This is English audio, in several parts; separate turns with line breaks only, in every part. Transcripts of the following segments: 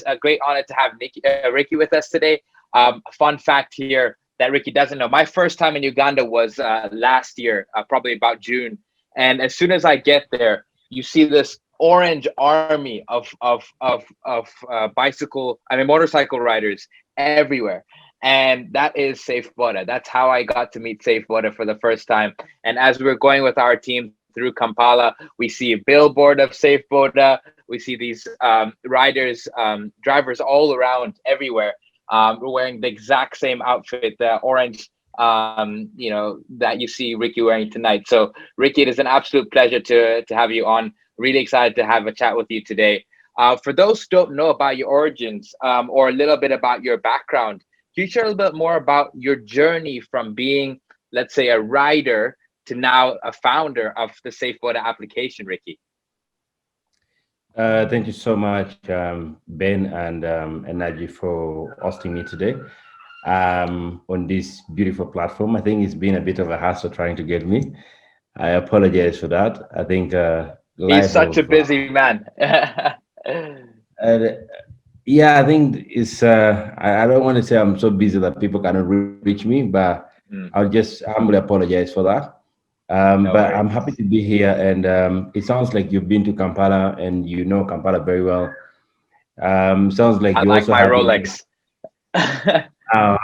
a great honor to have Ricky with us today. A fun fact here that Ricky doesn't know. My first time in Uganda was last year, probably about June. And as soon as I get there, you see this orange army of motorcycle riders everywhere. And that is Safeboda. That's how I got to meet Safeboda for the first time. And as we're going with our team through Kampala, we see a billboard of Safeboda. We see these riders, drivers all around everywhere. We're wearing the exact same outfit, the orange, that you see Ricky wearing tonight. So, Ricky, it is an absolute pleasure to have you on. Really excited to have a chat with you today. For those who don't know about your origins or a little bit about your background, can you share a little bit more about your journey from being, let's say, a rider to now a founder of the Safeboda application, Ricky?
Thank you so much, Ben and Naji, for hosting me today on this beautiful platform. I think it's been a bit of a hassle trying to get me. I apologize for that. I think
He's such a busy man.
Yeah, I think it's. I don't want to say I'm so busy that people cannot reach me, but I'll just humbly apologize for that.
No
But I'm
worries.
happy to be here, and it sounds like you've been to Kampala and you know Kampala very well. Sounds like
I
you
like
also
my
have.
Rolex.
Uh,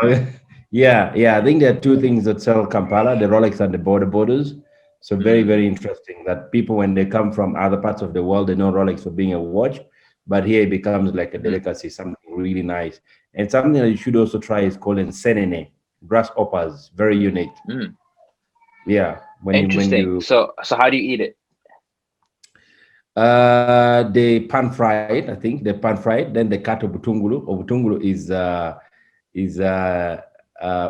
yeah. I think there are two things that sell Kampala: the Rolex and the borders. So very, very interesting that people, when they come from other parts of the world, they know Rolex for being a watch, but here it becomes like a delicacy, something really nice. And something that you should also try is called senene, grasshoppers, very unique.
Mm.
Yeah, when
Interesting.
you
So how do you eat it?
they pan fried, I think they pan fried. Then they cut obutungulu. Obutungulu is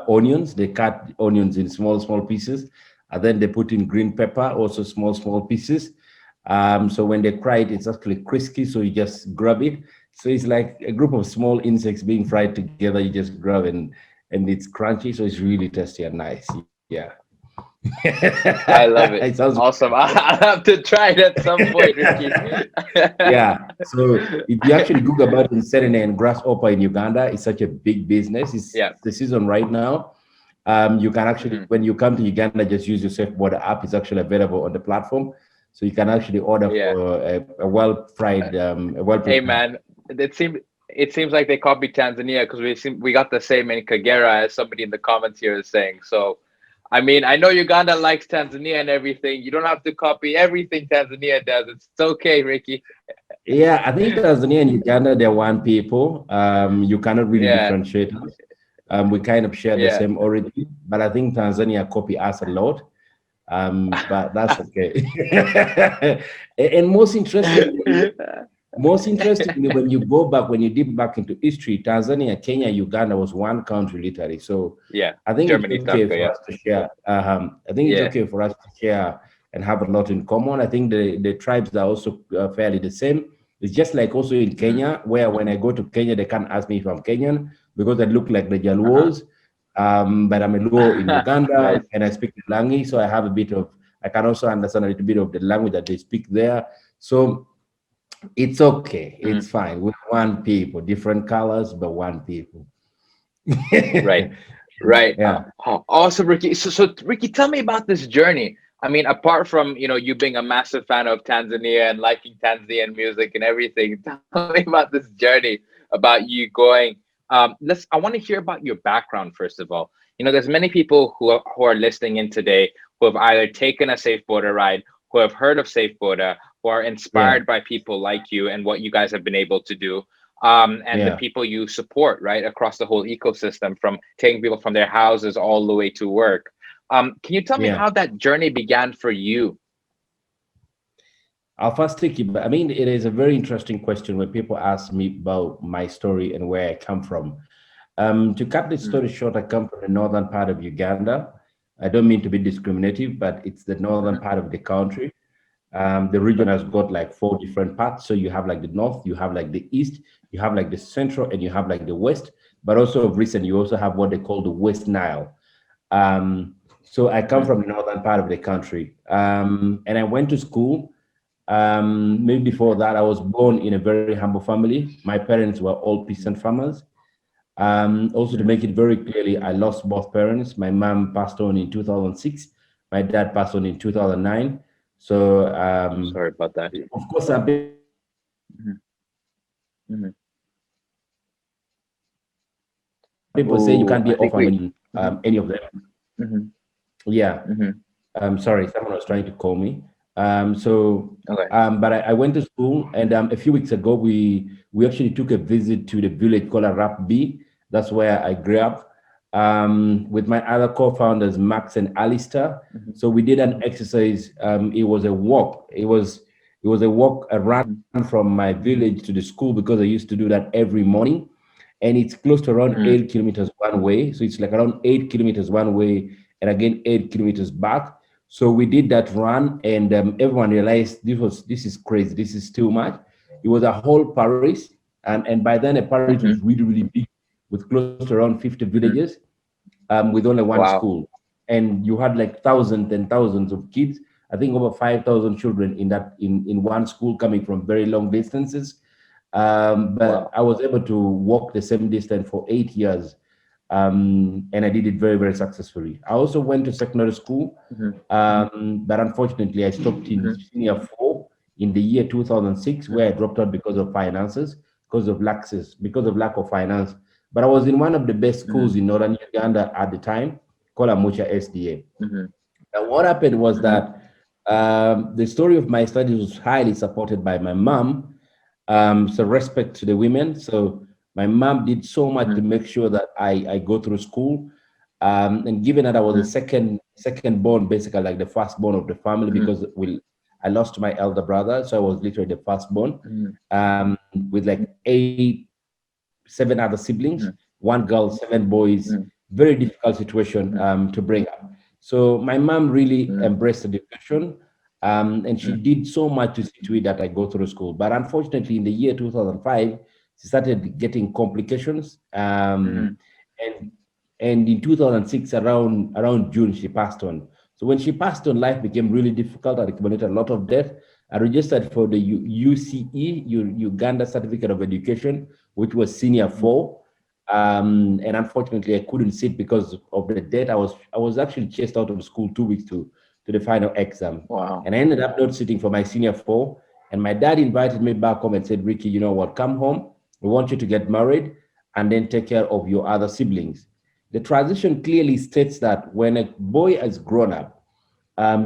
onions. They cut onions in small pieces, and then they put in green pepper, also small pieces. So when they fry it, it's actually crispy. So you just grab it. So it's like a group of small insects being fried together. You just grab and it's crunchy. So it's really tasty and nice. Yeah.
I love
It
it.
sounds
Awesome. I'll have to try it at some point, Ricky.
yeah. So if you actually Google about Serene and grasshopper in Uganda, it's such a big business. It's
Yeah.
the season right now. You can actually,
Mhm.
when you come to Uganda, just use your Safeboda app. It's actually available on the platform, so you can actually order
Yeah.
for a well fried, a well
Hey
prepared.
man, it seems like they copied Tanzania because we got the same in Kagera as somebody in the comments here is saying. So I mean, I know Uganda likes Tanzania and everything. You don't have to copy everything Tanzania does. It's okay, Ricky.
Yeah, I think Tanzania and Uganda, they're one people. You cannot really
Yeah,
differentiate us. We kind of share the
yeah.
same origin, but I think Tanzania copy us a lot. But that's okay. And most interestingly, when you go back, when you dip back into history, Tanzania, Kenya, Uganda was one country literally. So
Yeah,
I think it's
Germany stuff.
okay for
Yeah,
us to share. I think it's
yeah.
okay for us to share and have a lot in common. I think the tribes are also fairly the same. It's just like also in
Mm.
Kenya, where when I go to Kenya, they can't ask me if I'm Kenyan because I look like the
Uh-huh.
Jaluos. But I'm a Luo in Uganda
Nice.
and I speak the language, so I have a bit of, I can also understand a little bit of the language that they speak there. So it's okay, it's
Mm.
fine. We're one people, different colors, but one people.
Right. Right.
Yeah.
Awesome, Ricky. So, Ricky, tell me about this journey. I mean, apart from you being a massive fan of Tanzania and liking Tanzanian music and everything, tell me about this journey about you going. I want to hear about your background first of all. There's many people who are listening in today who have either taken a Safe Border ride, who have heard of Safe Border, who are
Yeah.
inspired by people like you and what you guys have been able to do and the
Yeah.
people you support, right, across the whole ecosystem, from taking people from their houses all the way to work. Can you tell me
Yeah.
how that journey began for you?
I'll first take you, but I mean, it is a very interesting question when people ask me about my story and where I come from. To cut this
Mm,
story short, I come from the northern part of Uganda. I don't mean to be discriminative, but it's the northern
mhm,
part of the country. The region has got like four different parts. So you have like the north, you have like the east, you have like the central, and you have like the west. But also of recent, you also have what they call the West Nile. So I come
mhm,
from the northern part of the country, and I went to school. Maybe before that, I was born in a very humble family. My parents were all peasant farmers. Also, to
Mm.
make it very clearly, I lost both parents. My mom passed on in 2006. My dad passed on in 2009. So,
Sorry about that.
of course, some people say you can't be off family.
Hmm. Hmm.
Any
Oh,
of
I
them.
think we. Hmm. Hmm.
Yeah.
Hmm.
Sorry, someone was trying to call me.
Okay.
But I went to school, and a few weeks ago, we actually took a visit to the village called Rapa. That's where I grew up, with my other co-founders, Max and Alistair.
Hmm.
So we did an exercise. It was a walk. It was a walk, a run
Hmm.
from my village to the school because I used to do that every morning, and it's close to around
Hmm.
8 kilometers one way. So it's like around 8 kilometers one way, and again 8 kilometers back. So we did that run, and everyone realized this is crazy. This is too much. It was a whole parish, and by then a parish was
Hmm.
really really big, with close to around 50
Hmm.
villages, with only one
Wow.
school, and you had like thousands and thousands of kids. I think over 5,000 children in one school coming from very long distances. But
Wow.
I was able to walk the same distance for 8 years, and I did it very, very successfully. I also went to secondary school,
Hmm.
but unfortunately, I stopped in
Hmm.
senior four in the year 2006,
Hmm.
where I dropped out because of finances, because of lack of finance. But I was in one of the best
Hmm.
schools in northern Uganda at the time, called Amucha SDA.
Hmm.
And what happened was
Hmm.
that the story of my studies was highly supported by my mom. So respect to the women. So my mom did so much to
Hmm.
make sure that I go through school. And given that I was the
Hmm.
second born, basically like the firstborn of the family,
Hmm.
because I lost my elder brother, so I was literally the firstborn,
Hmm.
with like 7 other siblings,
Hmm.
one girl, 7 boys.
Hmm.
Very difficult situation
Hmm.
to bring up. So my mom really
Hmm.
embraced the education, and she
Hmm.
did so much to see to it that I go through school. But unfortunately, in the year 2005, she started getting complications,
Hmm.
and in 2006, around June, she passed on. So when she passed on, life became really difficult. I accumulated a lot of debt. I registered for the UCE, Uganda Certificate of Education, which was senior
Hmm.
four. And unfortunately, I couldn't sit because of the debt. I was actually chased out of school 2 weeks to the final exam,
Wow.
and I ended up not sitting for my senior four. And my dad invited me back home and said, "Ricky, you know what? Come home. We want you to get married and then take care of your other siblings." The transition clearly states that when a boy has grown up,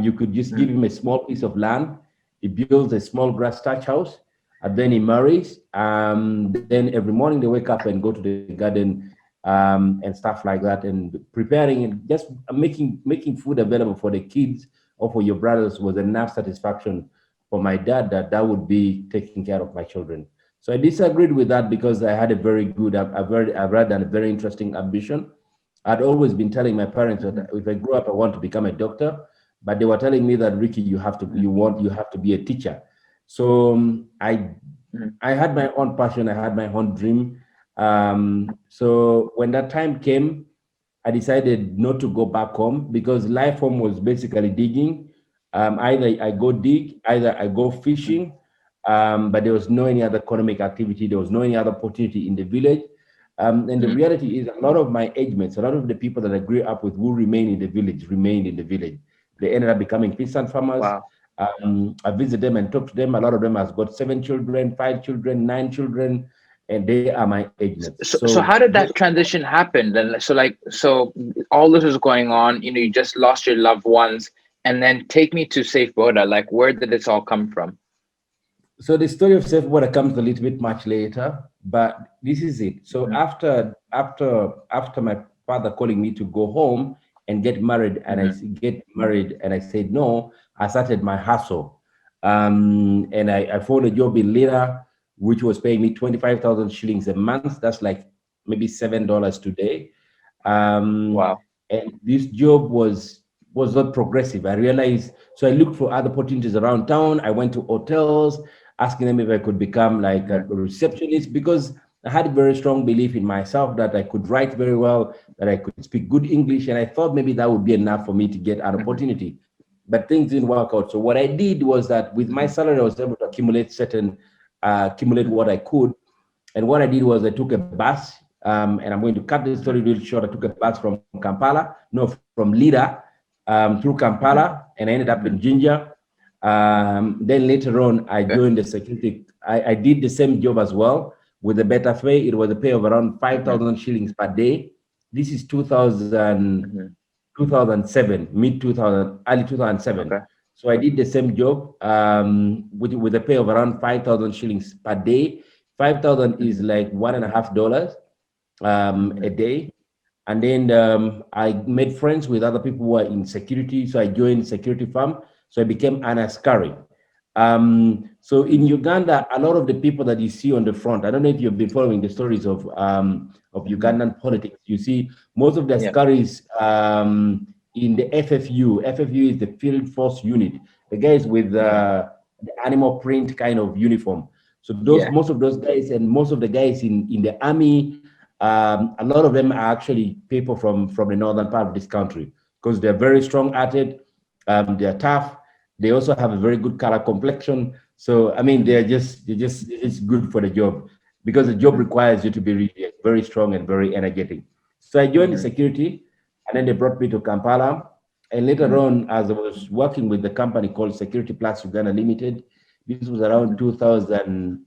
you could just
Hmm.
give him a small piece of land. He builds a small grass thatch house, and then he marries. Then every morning they wake up and go to the garden, and stuff like that, and preparing and just making food available for the kids or for your brothers was enough satisfaction for my dad that would be taking care of my children. So I disagreed with that because I had a very good, I've read and a very interesting ambition. I'd always been telling my parents that
Hmm.
if I grow up, I want to become a doctor, but they were telling me that Ricky,
Hmm.
you have to be a teacher. So
Hmm.
I had my own passion, I had my own dream. So when that time came, I decided not to go back home because life home was basically digging. Either I go dig, either I go
Hmm.
fishing, but there was no any other economic activity. There was no any other opportunity in the village. And the
Hmm.
reality is, a lot of my age mates, a lot of the people that I grew up with who remain in the village remained in the village. They ended up becoming peasant farmers.
Wow.
I visit them and talk to them. A lot of them has got 7 children, 5 children, 9 children, and they are my age mates.
So
So
how did
those,
that transition happen then? So all this was going on, you just lost your loved ones, and then take me to Safeboda. Like, where did this all come from?
so the story of Safeboda comes a little bit much later, but this is it. So
Hmm.
after my father calling me to go home and get married, and
Hmm.
I said no. I started my hustle, and I found a job in Lira, which was paying me 25,000 shillings a month. That's like maybe $7 today. Um,
Wow.
and this job was not progressive. I realized, so I looked for other opportunities around town. I went to hotels, asking them if I could become like a
Hmm.
receptionist because I had a very strong belief in myself that I could write very well, that I could speak good English, and I thought maybe that would be enough for me to get an
Hmm.
opportunity. but things didn't work out. So what I did was that with my salary, I was able to accumulate
Mhm.
what I could. And what I did was I took a bus, and I'm going to cut the
Mhm.
story real short. I took a bus from Kampala, no, from Lida, through
Mhm.
Kampala, and I ended up in
Mhm.
Jinja. Then later on, I
Okay.
joined the security. I did the same job as well with a better pay. It was a pay of around
Mhm.
5,000 shillings per day. This is 2000,
Mhm.
2007, mid 2000, early 2007.
Okay.
So I did the same job with a pay of around 5,000 shillings per day. 5,000 is
Mhm.
like $1.50 a
Mhm.
day. And then I made friends with other people who are in security. So I joined security firm. So I became an askari. So in
Mhm.
Uganda, a lot of the people that you see on the front, I don't know if you've been following the stories of
Mhm.
Ugandan politics. You see most of the
Yeah.
askaris in the FFU. FFU is the Field Force Unit. The guys with
Yeah.
the animal print kind of uniform. So those
Yeah.
most of those guys and most of the guys in the army, a lot of them are actually people from the northern part of this country because they're very strong at it. They're tough. They also have a very good color complexion. So I mean,
Mhm.
they're just it's good for the job because the job
Mhm.
requires you to be really very strong and very energetic. So I joined the
Mhm.
security, and then they brought me to Kampala. And later
Mhm.
on, as I was working with the company called Security Plus Uganda Limited, this was around
Mhm.
2000,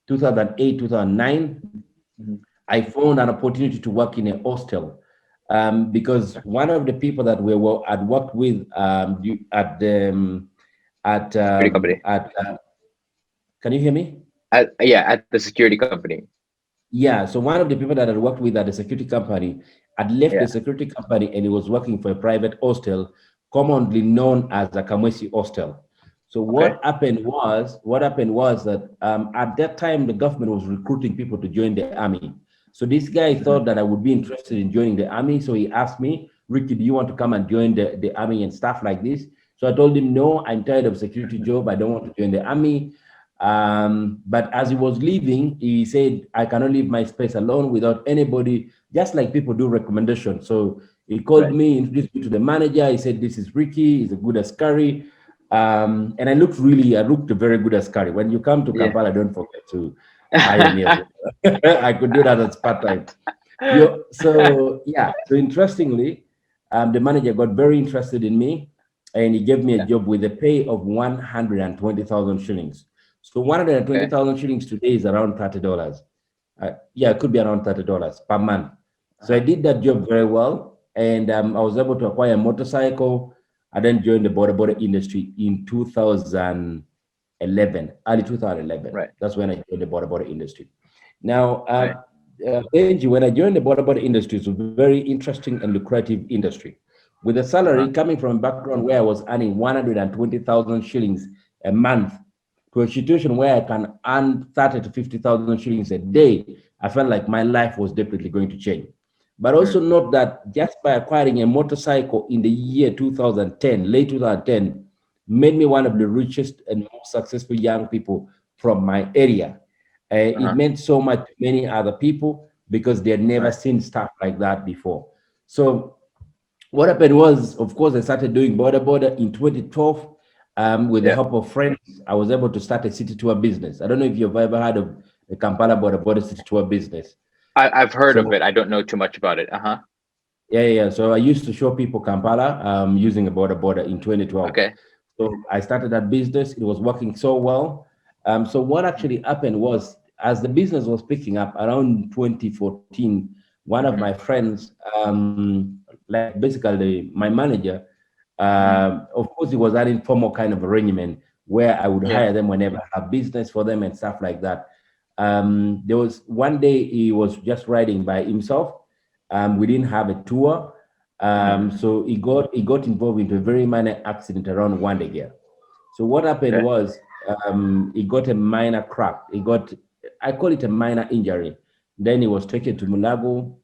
2008, 2009.
Mhm.
I found an opportunity to work in a hostel because
Okay.
one of the people that I'd worked with
Security company.
at can you hear me?
Yeah, at the security company.
Yeah, so one of the people that I worked with at the security company had left the
Yeah.
security company and he was working for a private hostel, commonly known as a Kamwesi hostel. So
Okay.
what happened was that at that time the government was recruiting people to join the army. So this guy thought
Mhm.
that I would be interested in joining the army. So he asked me, Ricky, do you want to come and join the army and stuff like this? So I told him, no, I'm tired of security
Mhm.
job. I don't want to join the army. But as he was leaving, he said, I cannot leave my space alone without anybody, just like people do recommendations. So he called
Right.
me, introduced me to the manager. He said, this is Ricky, he's a good askari. And I looked a very good askari. When you come to
Yeah.
Kampala, don't forget to hire me as well. I could do that as part-time. So interestingly, the manager got very interested in me and he gave me a
Yeah.
job with a pay of 120,000 shillings. So
Okay.
120,000 shillings today is around $30. Yeah, it could be around $30 per month. So I
Uh-huh.
did that job very well, and I was able to acquire a motorcycle. I then joined the border industry in 2011, early 2011.
Right.
That's when I joined the border industry. Now,
Right.
Benji, when I joined the border industry, it was a very interesting and lucrative industry. With a salary
Uh-huh.
coming from a background where I was earning 120,000 shillings a month to a situation where I can earn 30 to 50,000 shillings a day, I felt like my life was definitely going to change. But also
Mm.
note that just by acquiring a motorcycle in the year 2010, late 2010, made me one of the richest and most successful young people from my area. It
Uh-huh.
meant so much to many other people because they had never
Right.
seen stuff like that before. So what happened was, of course, I started doing border in 2012 with the
Yeah.
help of friends. I was able to start a city tour business. I don't know if you've ever heard of the Kampala border city tour business.
I've heard of
So
it. I don't know too much about it. Uh-huh.
yeah. So I used to show people Kampala using a border in 2012.
Okay.
So I started that business. It was working so well. So what
Mhm.
actually happened was, as the business was picking up around 2014, one of my
Mhm.
friends, like basically my manager,
Mhm.
of course, it was an informal kind of arrangement where I would
Yeah.
hire them whenever I have business for them and stuff like that. There was one day he was just riding by himself. We didn't have a tour,
Mhm.
so he got involved into a very minor accident around one day here. So what happened
Okay.
was he got a minor crack. I call it a minor injury. Then he was taken to Mulago.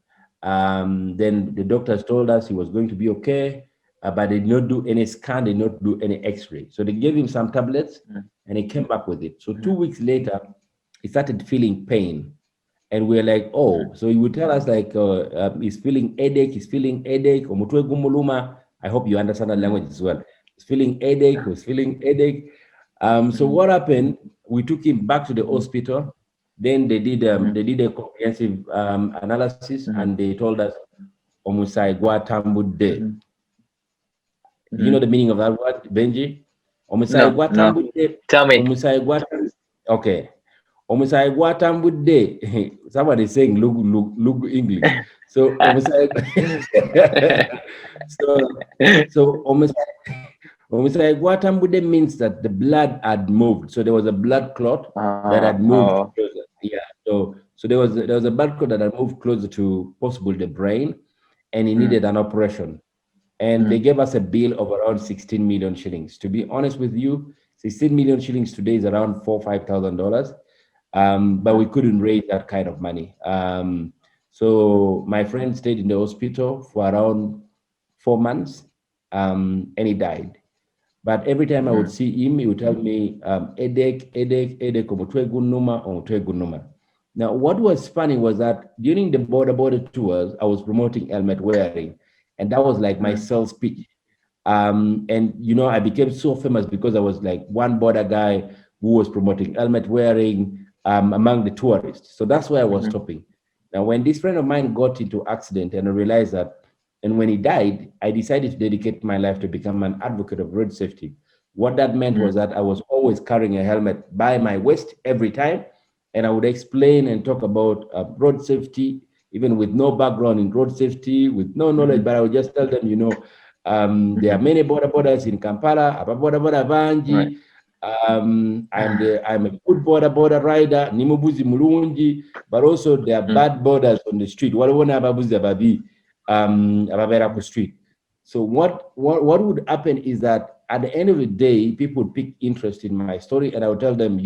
Then the doctors told us he was going to be okay, but they did not do any scan, they did not do any X-ray. So they gave him some tablets,
Mhm.
and he came back with it. So
Mhm.
2 weeks later, he started feeling pain, and we're like,
Mhm.
oh, so he would tell us like he's feeling headache, omutwe gumuluma, I hope you understand that language as well. He's feeling headache, was feeling headache. So what happened? We took him back to the hospital. Then they did a comprehensive analysis, and they told us Omusai Guatambude. Do you know the meaning of that word, Benji? Omusai
No, no.
Guatambude.
Tell me.
Omusai Guatam. Okay. Omusai Guatambude. Somebody is saying look English. So Omusai. so Omusai Guatambude means that the blood had moved. So there was a blood clot that had moved
Oh.
closer. Yeah. So there was a blood clot that had moved closer to possibly the brain, and he needed an operation. And they gave us a bill of around 16 million shillings. To be honest with you, 16 million shillings today is around $4,000-5,000. But we couldn't raise that kind of money. So my friend stayed in the hospital for around 4 months, and he died. But every time I would see him, he would tell me, headache, omutwe gunuma. Now, what was funny was that during the border tours, I was promoting helmet wearing, and that was like my sales pitch. And I became so famous because I was like one border guy who was promoting helmet wearing among the tourists. So that's why I was stopping. Now, when this friend of mine got into accident, and I realized that, and when he died, I decided to dedicate my life to become an advocate of road safety. What that meant was that I was always carrying a helmet by my waist every time, and I would explain and talk about road safety, even with no background in road safety, with no knowledge, but I would just tell them, there are many borders in Kampala, border
Right.
Vanji. I'm a good border rider, Nimubuzi Mulungi, but also there are bad borders on the street. Ababeraku Street. So what would happen is that at the end of the day, people would pick interest in my story, and I would tell them,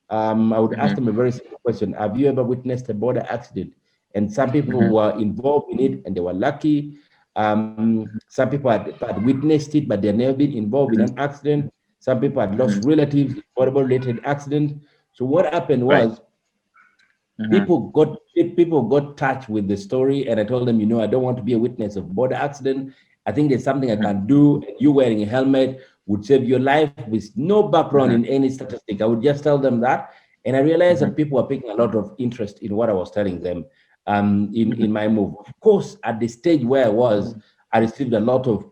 I would ask them a very simple question: have you ever witnessed a border accident? And some people were involved in it, and they were lucky. Some people had witnessed it, but they've never been involved in an accident. Some people had lost relatives in border-related accidents. So what happened
Right.
was people got touched with the story, and I told them, I don't want to be a witness of border accident. I think there's something I can do. You wearing a helmet would save your life with no background in any statistic. I would just tell them that, and I realized that people were taking a lot of interest in what I was telling them in my move. Of course, at the stage where I was, I received a lot of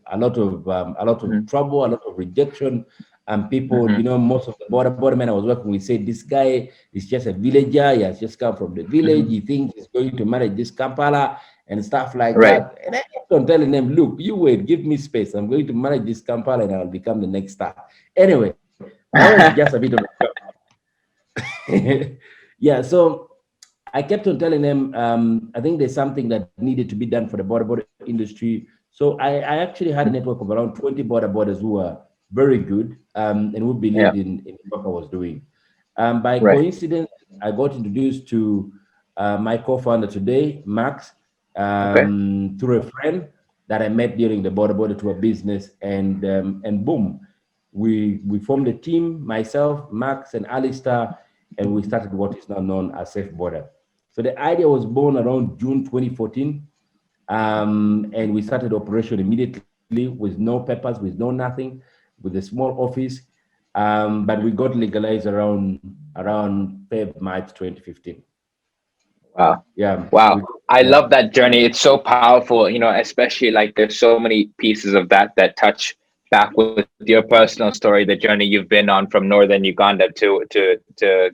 trouble, a lot of rejection. And people, most of the border men I was working with said, this guy is just a villager. He has just come from the village. He thinks he's going to manage this Kampala and stuff like
Right.
that. And I kept on telling them, look, you wait, give me space. I'm going to manage this Kampala and I'll become the next star. Anyway, that was just a bit of a yeah. So I kept on telling them, I think there's something that needed to be done for the border industry. So I actually had a network of around 20 borders who were very good and who
Yeah.
believed in what I was doing. By
Right.
coincidence, I got introduced to my co-founder today, Max,
Okay.
through a friend that I met during the border tour business, and boom, we formed a team, myself, Max, and Alistair, and we started what is now known as Safeboda. So the idea was born around June 2014, and we started operation immediately with no papers, with no nothing, with a small office. But we got legalized around Feb March 2015.
Wow.
Yeah,
Wow. I
yeah.
love that journey. It's so powerful, especially like there's so many pieces of that touch back with your personal story, the journey you've been on from northern Uganda to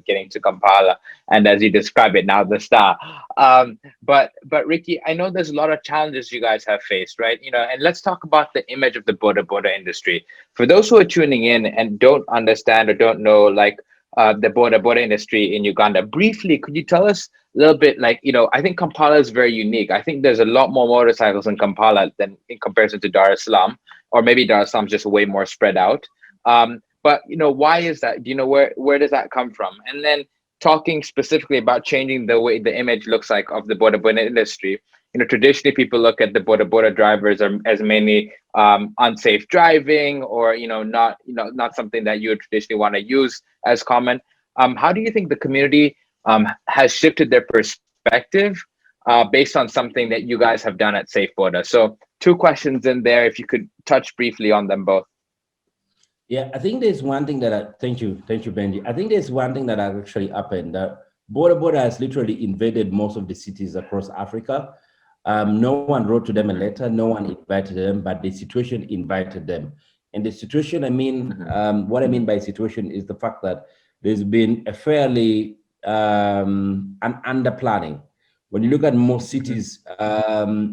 getting to Kampala, and as you describe it now, the star. But Ricky, I know there's a lot of challenges you guys have faced, right? And let's talk about the image of the border industry. For those who are tuning in and don't understand or don't know, like the border industry in Uganda, briefly, could you tell us a little bit, like, I think Kampala is very unique. I think there's a lot more motorcycles in Kampala than in comparison to Dar es Salaam, or maybe Dar es Salaam is just way more spread out. But why is that? Do you know where does that come from? And then talking specifically about changing the way the image looks like of the border industry. Traditionally people look at the border drivers as mainly unsafe driving, or not something that you would traditionally want to use as common. How do you think the community has shifted their perspective based on something that you guys have done at Safeboda? So two questions in there. If you could touch briefly on them both.
Yeah, I think there's one thing that thank you, Benji. I think there's one thing that has actually happened. That Border has literally invaded most of the cities across Africa. No one wrote to them a
Mm-hmm.
letter, no one invited them, but the situation invited them. And the situation,
Mm-hmm.
what I mean by situation is the fact that there's been a fairly an under planning. When you look at most
Mm-hmm.
cities,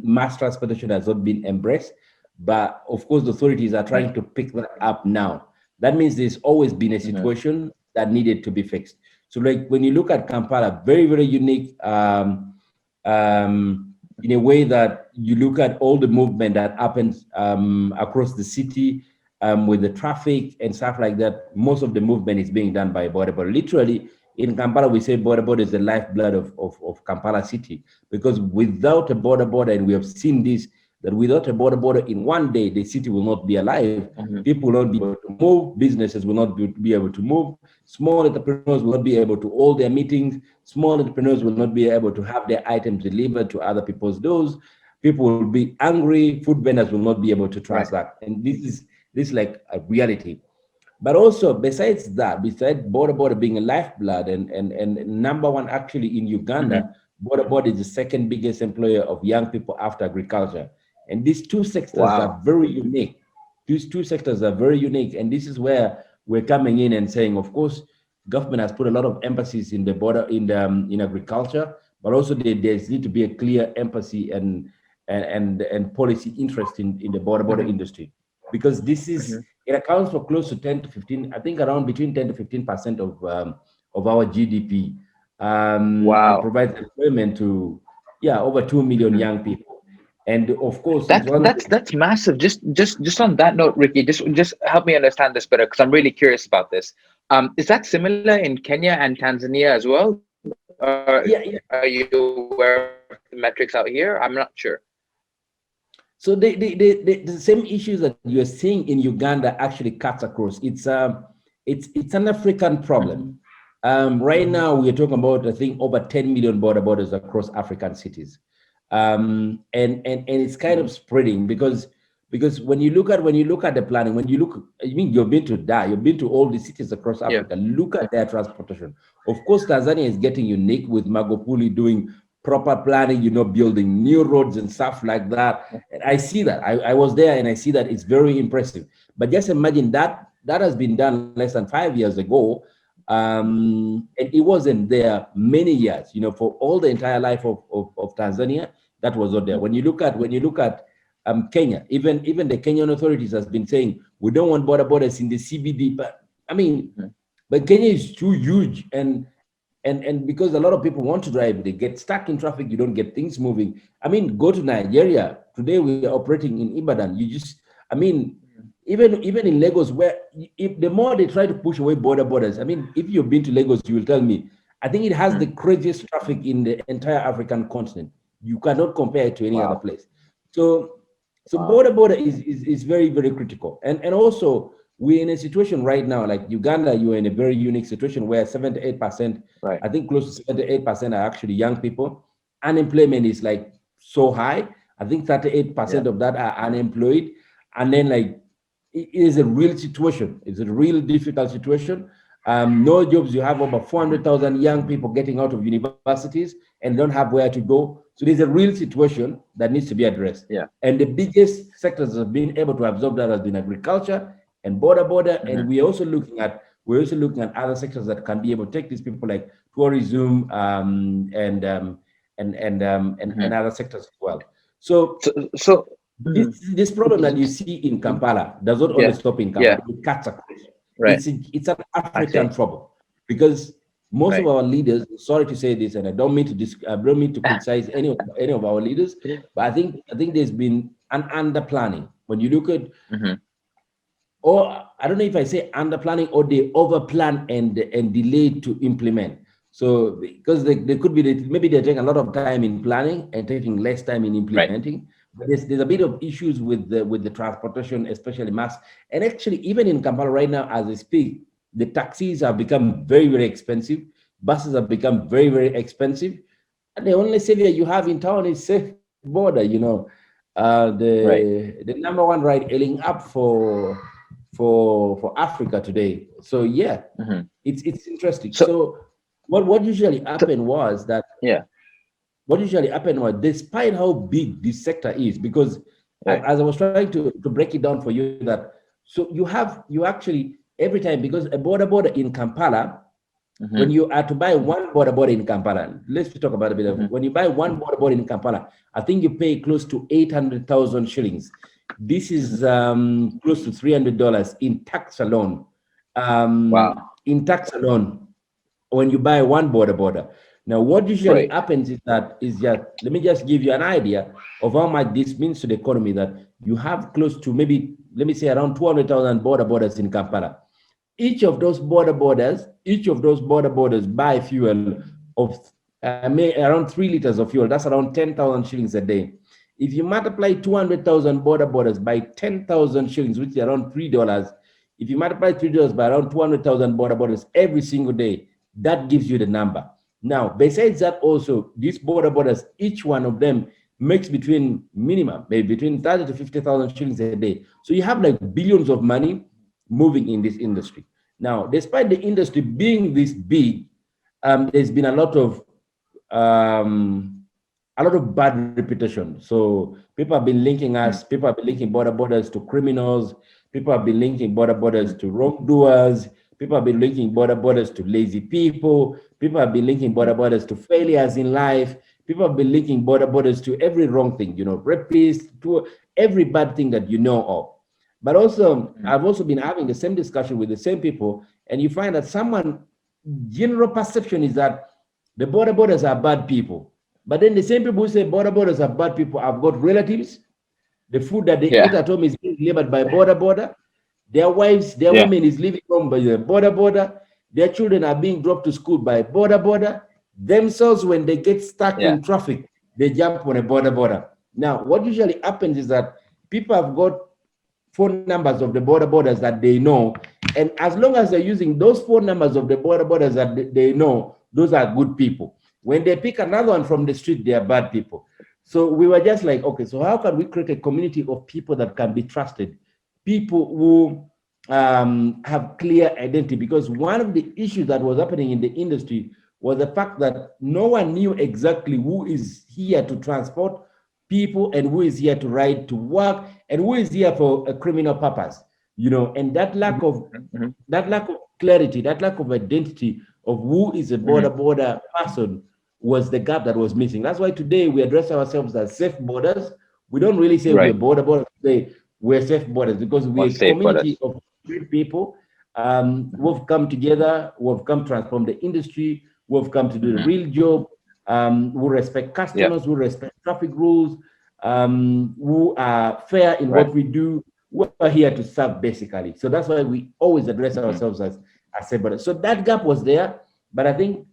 mass transportation has not been embraced, but of course the authorities are
Right.
trying to pick that up now. That means there's always been a
Mm-hmm.
situation that needed to be fixed. So like when you look at Kampala, very, very unique in a way that you look at all the movement that happens across the city with the traffic and stuff like that. Most of the movement is being done by border. But literally in Kampala, we say border is the lifeblood of Kampala city, because without a border, and we have seen this, that without a border in one day, the city will not be alive.
Mm-hmm.
People will not be able to move. Businesses will not be able to move. Small entrepreneurs will not be able to hold their meetings. Small entrepreneurs will not be able to have their items delivered to other people's doors. People will be angry. Food vendors will not be able to
Right.
transact. And this is like a reality. But also, besides that, besides border being a lifeblood and number one actually in
Mm-hmm.
Uganda, border is the second biggest employer of young people after agriculture. And these two sectors
Wow.
are very unique. These two sectors are very unique. And this is where we're coming in and saying, of course, government has put a lot of emphasis in the border, in agriculture, but also there's need to be a clear emphasis and policy interest in the border
Mm-hmm.
industry, because
Mm-hmm.
it accounts for close to 10 to 15, I think around between 10 to 15% of our GDP, and
Wow.
provides employment to, yeah, over 2 million
Mm-hmm.
young people. And of course, it's
That's
one of
that's
the,
that's massive. Just on that note, Ricky, just help me understand this better because I'm really curious about this. Is that similar in Kenya and Tanzania as well?
yeah,
Are
yeah.
you aware of the metrics out here? I'm not sure.
So the same issues that you're seeing in Uganda actually cuts across. It's an African
Mm-hmm.
problem. Right now, we are talking about, I think, over 10 million borders across African cities, and it's kind
Mm-hmm.
of spreading because when you look at the planning, when you look, I mean, you've been to all the cities across
Yeah.
Africa. Look at their transportation. Of course, Tanzania is getting unique with Magufuli doing proper planning, building new roads and stuff like that. And I see that. I was there and I see that it's very impressive. But just imagine that has been done less than 5 years ago. And it wasn't there many years, for all the entire life of Tanzania, that was not there. When you look at Kenya, even the Kenyan authorities has been saying we don't want borders in the CBD, but I mean,
Mm-hmm.
but Kenya is too huge, and because a lot of people want to drive, they get stuck in traffic, you don't get things moving. I mean, go to Nigeria. Today we are operating in Ibadan. I mean, even in Lagos, where if the more they try to push away borders, I mean, if you've been to Lagos, you will tell me, I think it has the craziest traffic in the entire African continent. You cannot compare it to any other
Wow.
place. So so
Wow.
border is very, very critical. And also we're in a situation right now, like Uganda, you're in a very unique situation where 78%,
Right.
I think close to 78% are actually young people. Unemployment is like so high. I think
Yeah.
38% of that are unemployed. And then like it is a real situation. It's a real difficult situation. No jobs. You have over
Mm-hmm.
400,000 young people getting out of universities and don't have where to go. So there's a real situation that needs to be addressed.
Yeah.
And the biggest sectors that have been able to absorb that has been agriculture and border.
Mm-hmm.
And we're also looking at other sectors that can be able to take these people, like tourism, and
Mm-hmm.
other sectors as well. So
So
this
mhm.
this problem that you see in Kampala does not only
Yeah.
stop in Kampala,
Yeah.
it cuts across.
Right.
It's an
I
African
see.
problem, because most of
Right.
our leaders, sorry to say this, and I don't mean to criticize any of our leaders, but I think there's been an under planning. When you look at,
Mm-hmm.
or I don't know if I say under planning, or they over plan and delayed to implement. So because they could be, maybe they're taking a lot of time in planning and taking less time in
Right.
implementing. But there's a bit of issues with the transportation, especially mass. And actually, even in Kampala right now, as I speak, the taxis have become very, very expensive. Buses have become very, very expensive. And the only savior you have in town is Safeboda.
Right.
The number one ride hailing app for Africa today. So yeah,
Hmm.
it's interesting.
So,
So what usually
so
happened was that
yeah.
what usually happened was, despite how big this sector is, because
Right.
as I was trying to break it down for you, that so you actually every time, because a border in Kampala, when
Hmm.
you are to buy one border in Kampala, let's talk about a bit of,
Hmm.
when you buy one border in Kampala, I think you pay close to 800,000 shillings. This is
Hmm.
close to $300 in tax alone.
Wow.
In tax alone, when you buy one border. Now, what usually
Right.
happens is that is just, let me just give you an idea of how much this means to the economy. That you have close to, maybe, let me say, around 200,000 borders in Kampala. Each of those borders buy fuel of around 3 liters of fuel. That's around 10,000 shillings a day. If you multiply 200,000 borders by 10,000 shillings, which is around $3, if you multiply $3 by around 200,000 borders every single day, that gives you the number. Now, besides that, also, these borders, each one of them makes between minimum, maybe between 30 to 50,000 shillings a day. So you have like billions of money moving in this industry. Now, despite the industry being this big, there's been um, a lot of bad reputation. So people have been linking
Hmm.
us, people have been linking borders to criminals, people have been linking borders
Hmm.
to wrongdoers, people have been linking borders to lazy people, people have been linking
Hmm.
borders to failures in life, people have been linking borders to every wrong thing, rapists, to every bad thing that you know of. But also,
Hmm.
I've also been having the same discussion with the same people, and you find that someone general perception is that the borders are bad people. But then the same people who say borders are bad people have got relatives. The food that they eat
Yeah.
at home is being delivered by border. Their wives, their
Yeah.
women is living home by the border. Their children are being dropped to school by border. Themselves, when they get stuck
Yeah.
in traffic, they jump on a border. Now, what usually happens is that people have got phone numbers of the borders that they know, and as long as they're using those phone numbers of the borders that they know, those are good people. When they pick another one from the street, they are bad people. So we were just like, okay, so how can we create a community of people that can be trusted, people who have clear identity? Because one of the issues that was happening in the industry was the fact that no one knew exactly who is here to transport people and who is here to ride to work and who is here for a criminal purpose. And that lack
Hmm.
of
Hmm.
clarity, that lack of identity of who is a
Hmm.
border person was the gap that was missing. That's why today we address ourselves as safe borders. We don't really say we're
Right.
borders, say we're safe borders, because
Or
we're a
safe for
community
us.
of great people
Hmm.
who've come together, who've come to transform the industry, who've come to do the
Hmm.
real job, who respect
Yeah.
customers, who respect traffic rules, who are fair in
Right.
what we do. We're here to serve, basically. So that's why we always address
Hmm.
ourselves as safe border. So that gap was there, but I think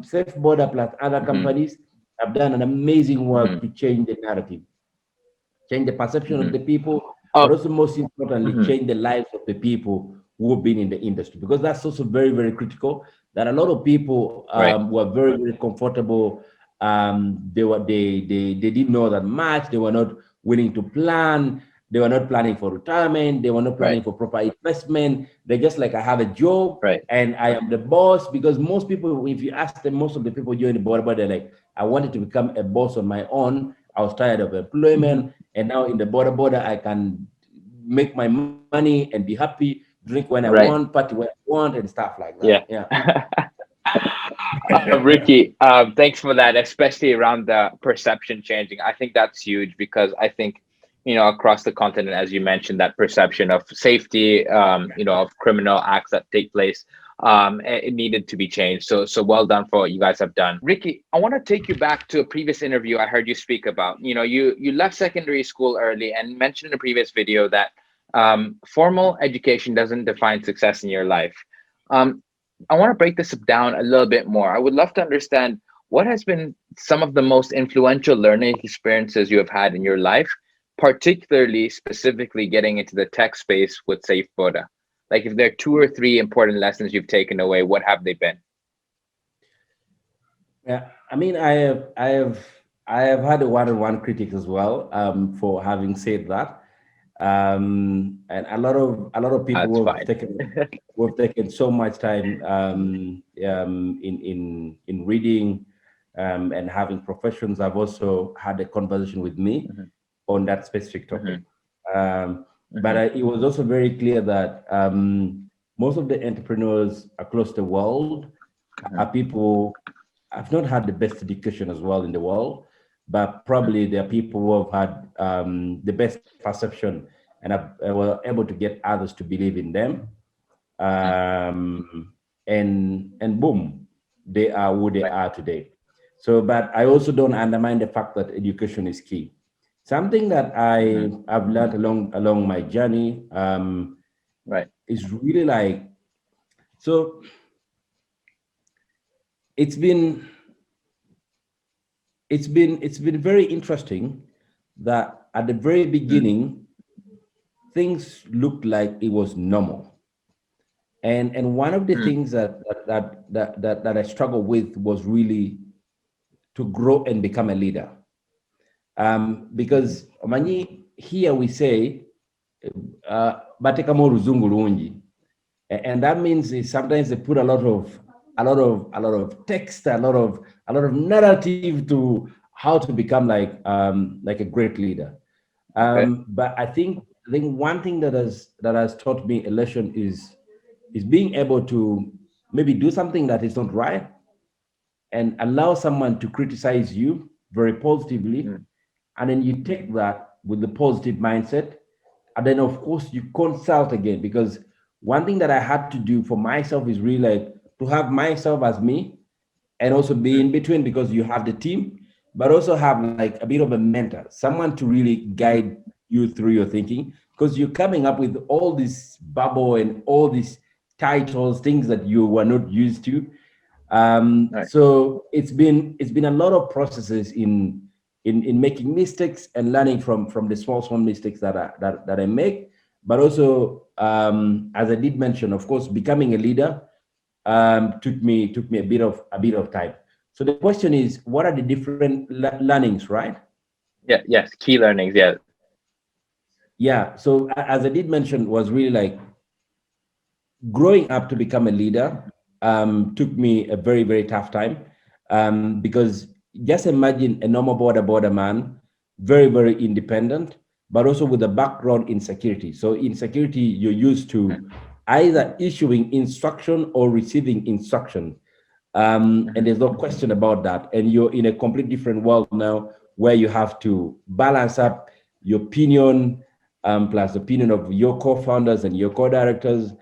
Safe Border plus other
Hmm.
companies have done an amazing
Hmm.
work to change the narrative, change the perception of
Hmm.
the people, but
Oh.
also most importantly,
Hmm.
change the lives of the people who have been in the industry. Because that's also very, very critical. That a lot of people
Right.
were very, very comfortable. They didn't know that much. They were not willing to plan. They were not planning for retirement. They were not
Right.
planning for proper investment. They're just like, I have a job
Right.
and I am the boss. Because most people, if you ask them, most of the people join the board, but they're like, I wanted to become a boss on my own. I was tired of
Hmm.
employment, and now in the border, I can make my money and be happy, drink when I want,
Right.
party when I want, and stuff like that.
Yeah.
Yeah.
Ricky, thanks for that, especially around the perception changing. I think that's huge because I think, across the continent, as you mentioned, that perception of safety, of criminal acts that take place, it needed to be changed. So well done for what you guys have done. Ricky, I want to take you back to a previous interview I heard you speak about. You left secondary school early and mentioned in a previous video that formal education doesn't define success in your life. Um, I want to break this down a little bit more. I would love to understand what has been some of the most influential learning experiences you have had in your life, particularly specifically getting into the tech space with Safeboda. Like if there are two or three important lessons you've taken away, what have they been?
Yeah. I mean, I have I have had a one-on-one critic as well for having said that, and a lot of people
That's
who have
fine.
taken so much time in reading and having professions have also had a conversation with me
Mhm,
on that specific
mhm,
topic. But
mhm,
it was also very clear that most of the entrepreneurs across the world are
mhm,
people have not had the best education as well in the world, but
mhm,
probably there are people who have had the best perception and were able to get others to believe in them.
mhm.
And boom, they are who they
Right.
are today. So, but I also don't undermine the fact that education is key. Something that
Mhm,
I've learned along my journey
right.
is really like, so it's been it's been very interesting that at the very
Mm,
beginning things looked like it was normal. And one of the
mm,
things that I struggled with was really to grow and become a leader.
mhm.
Because Manyi, here we say bateka mo ruzungu lungi. And that means is sometimes they put a lot of text, a lot of narrative to how to become like a great leader.
Okay.
But I think one thing that has taught me a lesson is being able to maybe do something that is not right and allow someone to criticize you very positively,
Mm,
and then you take that with the positive mindset, and then of course you consult again, because one thing that I had to do for myself is really like to have myself as me, and also be
mm,
in between, because you have the team, but also have like a bit of a mentor, someone to really
mhm.
guide you through your thinking, because you're coming up with all this bubble and all these titles, things that you were not used to.
Right.
So it's been a lot of processes in making mistakes and learning from the small mistakes that I make, but also as I did mention, of course, becoming a leader took me a bit of time. So the question is, what are the different learnings, right?
Yeah. Yes. Key learnings. Yeah.
Yeah. So as I did mention, was really like growing up to become a leader took me a very, very tough time, because just imagine a normal border man, very, very independent, but also with a background in security. So in security, you're used
Mhm,
to either issuing instruction or receiving instruction. And
mhm,
there's no question about that. And you're in a complete different world now, where you have to balance up your opinion, plus the opinion of your co-founders and your co-directors,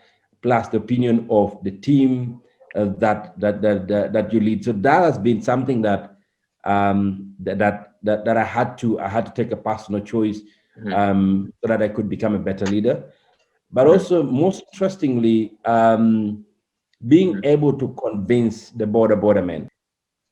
plus the opinion of the team that you lead. So that has been something that I had to take a personal choice,
mhm,
so that I could become a better leader. But
mhm,
also, most interestingly, being
mhm.
able to convince the border men.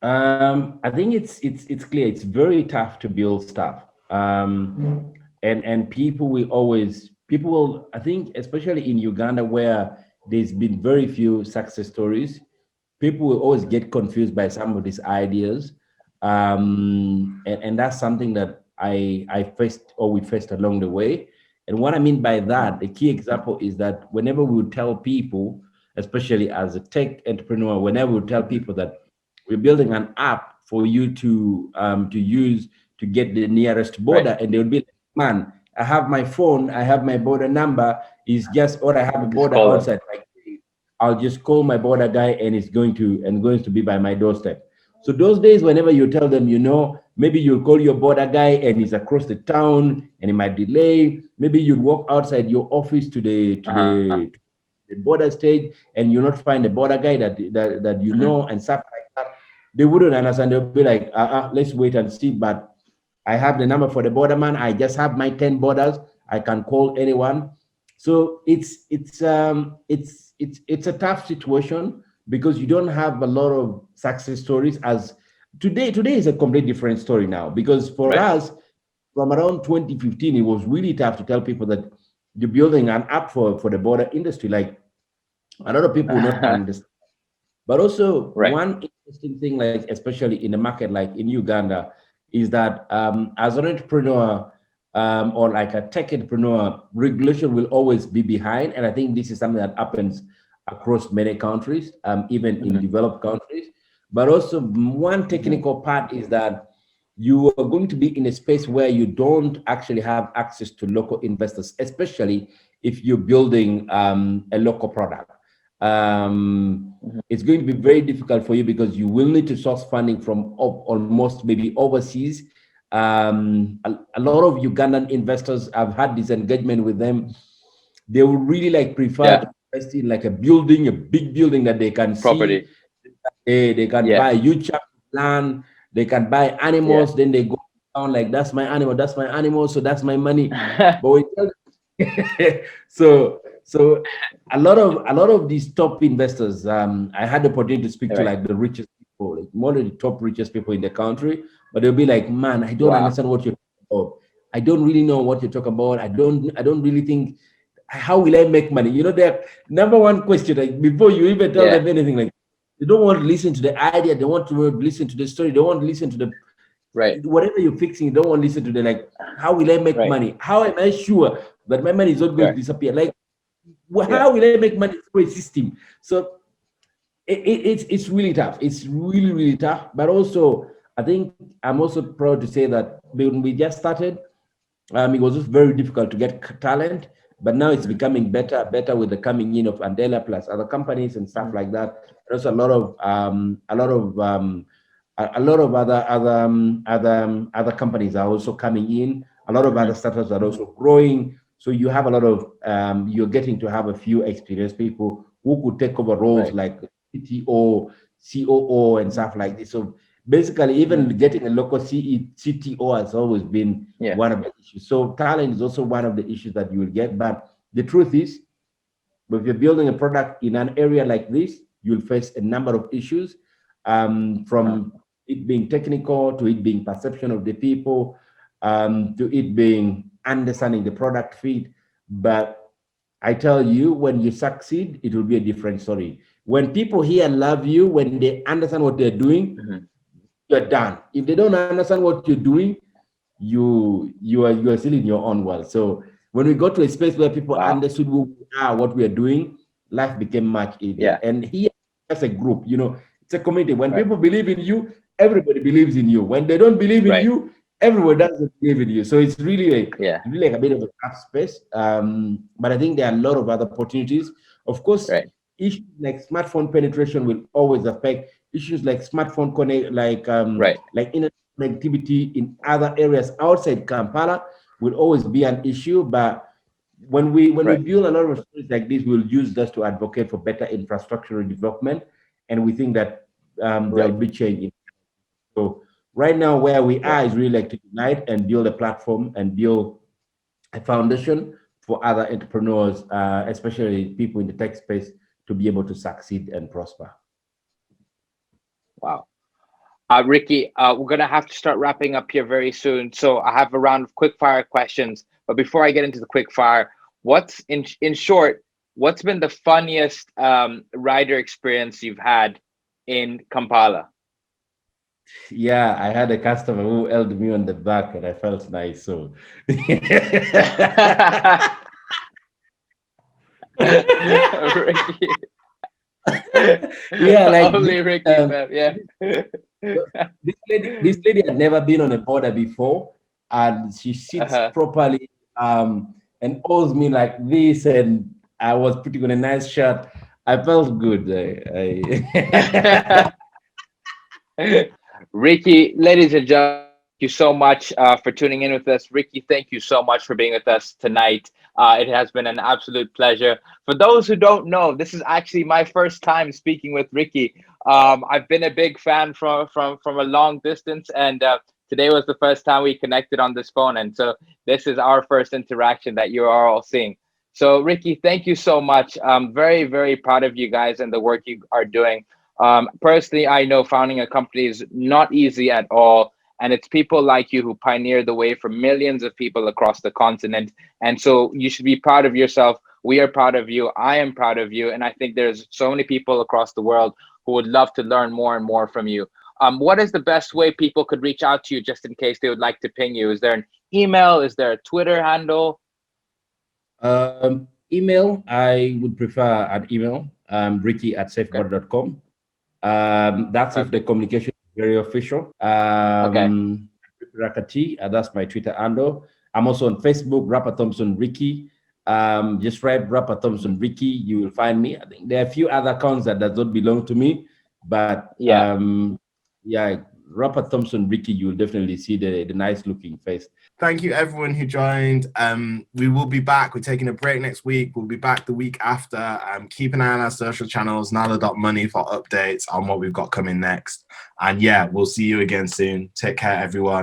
I think it's clear. It's very tough to build stuff. And people will, I think, especially in Uganda, where there's been very few success stories, people will always get confused by some of these ideas. And that's something that I faced, or we faced along the way. And what I mean by
Mm,
that, the key example is that whenever we would tell people, especially as a tech entrepreneur, whenever we would tell
mhm.
people that we're building an app for you to use to get the nearest
Right.
border, and they would be like, man, I have my phone, I have my border number, is just, or I have a
Just
border
call them.
outside. Like, I'll just call my border guy, and it's going to be by my doorstep. So those days, whenever you tell them, maybe you'll call your border guy and he's across the town and it might delay. Maybe you'd walk outside your office to the to
Uh-huh.
the, to the border stage, and you'll not find a border guy that
Mhm.
and stuff like that. They wouldn't understand. They'll be like, let's wait and see. But I have the number for the borderman. I just have my 10 borders. I can call anyone. So it's a tough situation, because you don't have a lot of success stories. As today is a completely different story now, because for
Right.
us, from around 2015, it was really tough to tell people that you're building an app for the border industry. Like, a lot of people will not understand. But also,
Right.
one interesting thing, like especially in a market like in Uganda, is that as an entrepreneur or like a tech entrepreneur, regulation will always be behind. And I think this is something that happens across many countries, even in
Mhm.
developed countries. But also, one
Mhm.
technical part is that you are going to be in a space where you don't actually have access to local investors, especially if you're building a local product.
Mhm.
It's going to be very difficult for you because you will need to source funding from almost maybe overseas. A lot of Ugandan investors, I've had this engagement with them. They would really like prefer
Yeah.
to invest in like a building, a big building that they can see.
Property.
They can
Yeah.
buy huge chunk of land. They can buy
Yeah.
animals. Then they go down like, that's my animal, that's my animal, so that's my money. But we tell so a lot of these top investors, I had the opportunity to speak to
Right.
like the richest people, like more of the top richest people in the country, but they'll be like, man, I don't
Wow.
understand what you're talking about. I don't really know what you're talking about. I don't really think, how will I make money? Their number one question, like before you even tell
Yeah.
them anything, like they don't want to listen to the idea, they want to listen to the story, they want to listen to the
Right.
whatever you're fixing, you don't want to listen to the like, how will I make
Right.
money? How am I sure that my money is not going to
Right.
disappear? Like,
Yeah.
how will I make money through a system? So it's really tough. It's really, really tough. But also, I think I'm also proud to say that when we just started, it was just very difficult to get talent, but now it's
Mhm.
becoming better with the coming in of Andela plus other companies and stuff
Mhm.
like that. There's a lot of other companies are also coming in. A lot of other
Mhm.
startups are also growing. So you have a lot of you're getting to have a few experienced people who could take over roles
Right.
like CTO, COO, and
Mhm.
stuff like this. So basically, even
Mhm.
getting a local CTO has always been
Yeah.
one of the issues. So talent is also one of the issues that you will get. But the truth is, if you're building a product in an area like this, you'll face a number of issues,
Uh-huh.
from it being technical to it being perception of the people, to it being understanding the product fit. But I tell you, when you succeed, it will be a different story. When people here love you, when they understand what they're doing,
Mhm.
you're done. If they don't understand what you're doing, you are still in your own world. So when we got to a space where people
Wow.
understood who we are, what we are doing, life became much easier.
Yeah.
And here, as a group, it's a community. When
Right.
people believe in you, everybody believes in you. When they don't believe in
Right.
you, everyone doesn't believe in you. So
Yeah.
it's really like a bit of a tough space. But I think there are a lot of other opportunities. Of course,
Right.
issues like smartphone penetration will always affect issues like smartphone connect,
Right.
like internet connectivity in other areas outside Kampala will always be an issue. But when we
Right.
build a lot of stories like this, we'll use this to advocate for better infrastructural development, and we think that there'll
Right.
be change. So right now, where we
Yeah.
are is really like to unite and build a platform and build a foundation for other entrepreneurs, especially people in the tech space, to be able to succeed and prosper.
Wow. Ricky, we're gonna have to start wrapping up here very soon. So I have a round of quick fire questions. But before I get into the quick fire, what's in short, what's been the funniest rider experience you've had in Kampala?
Yeah, I had a customer who held me on the back and I felt nice. So
Ricky.
yeah, like
Only Ricky, man. Yeah.
this lady had never been on a border before, and she sits
Uh-huh.
properly, and owes me like this, and I was putting on a nice shirt. I felt good.
Ricky, ladies and gentlemen, thank you so much for tuning in with us. Ricky, thank you so much for being with us tonight. It has been an absolute pleasure. For those who don't know, this is actually my first time speaking with Ricky. I've been a big fan from a long distance, and today was the first time we connected on this phone. And so this is our first interaction that you are all seeing. So, Ricky, thank you so much. I'm very, very proud of you guys and the work you are doing. Personally, I know founding a company is not easy at all. And it's people like you who pioneer the way for millions of people across the continent. And so you should be proud of yourself. We are proud of you. I am proud of you. And I think there's so many people across the world who would love to learn more and more from you. What is the best way people could reach out to you just in case they would like to ping you? Is there an email? Is there a Twitter handle?
Email, I would prefer an email, Ricky at
Okay.
safeboda.com. That's if the
Perfect.
communication is very official.
Okay.
Rakati, that's my Twitter handle. I'm also on Facebook, Rapa Thomson Ricky. Just write Rapa Thomson Ricky, you will find me. I think there are a few other accounts that does not belong to me, but
Yeah.
yeah, Rapa Thomson Ricky, you will definitely see the nice looking face.
Thank you, everyone who joined. We will be back. We're taking a break next week. We'll be back the week after. Keep an eye on our social channels, Nala.money, for updates on what we've got coming next. And yeah, we'll see you again soon. Take care, everyone.